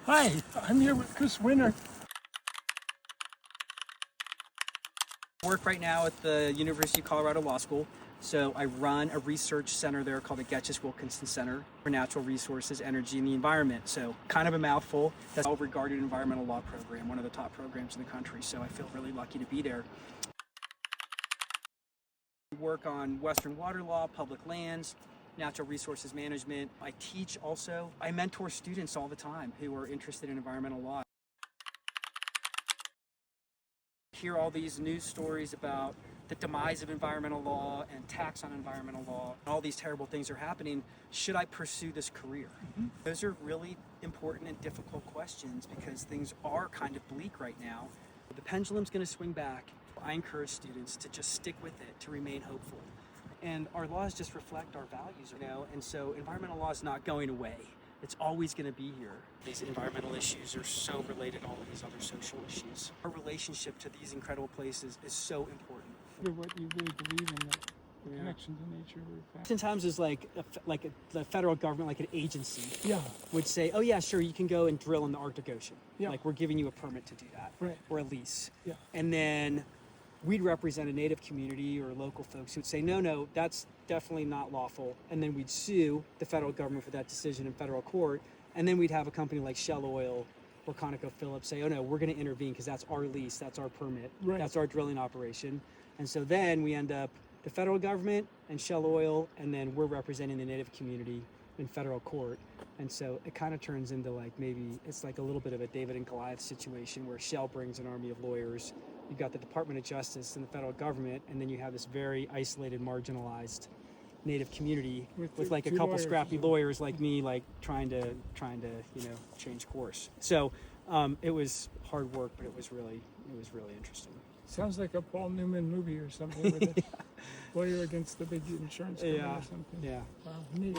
Hi, I'm here with Chris Winter. I work right now at the University of Colorado Law School. So I run a research center there called the Getchus Wilkinson Center for Natural Resources, Energy, and the Environment. So kind of a mouthful. That's a well-regarded environmental law program, one of the top programs in the country. So I feel really lucky to be there. I work on Western water law, public lands, natural resources management. I teach also. I mentor students all the time who are interested in environmental law. Hear all these news stories about the demise of environmental law and attacks on environmental law. All these terrible things are happening. Should I pursue this career? Those are really important and difficult questions because things are kind of bleak right now. The pendulum's going to swing back. I encourage students to just stick with it, to remain hopeful. And our laws just reflect our values, and so environmental law is not going away. It's always going to be here. These environmental issues are so related to all of these other social issues. Our relationship to these incredible places is so important. What you really believe in, the connection to nature. Oftentimes is the federal government, like an agency, Yeah. would say, oh yeah, sure, you can go and drill in the Arctic Ocean. Yeah. Like we're giving you a permit to do that. Right. Or a lease. Yeah. And then we'd represent a native community or local folks who would say, no, that's definitely not lawful. And then we'd sue the federal government for that decision in federal court. And then we'd have a company like Shell Oil or ConocoPhillips say, oh no, we're going to intervene because that's our lease, that's our permit, Right. that's our drilling operation. And so then we end up the federal government and Shell Oil, and then we're representing the native community in federal court. And so it kind of turns into maybe it's like a little bit of a David and Goliath situation where Shell brings an army of lawyers. You've got the Department of Justice and the federal government, and then you have this very isolated, marginalized native community with like a couple scrappy lawyers like me, trying to change course. So it was hard work, but it was really interesting. Sounds like a Paul Newman movie or something with a lawyer against the big insurance company or something. Yeah. Wow, neat.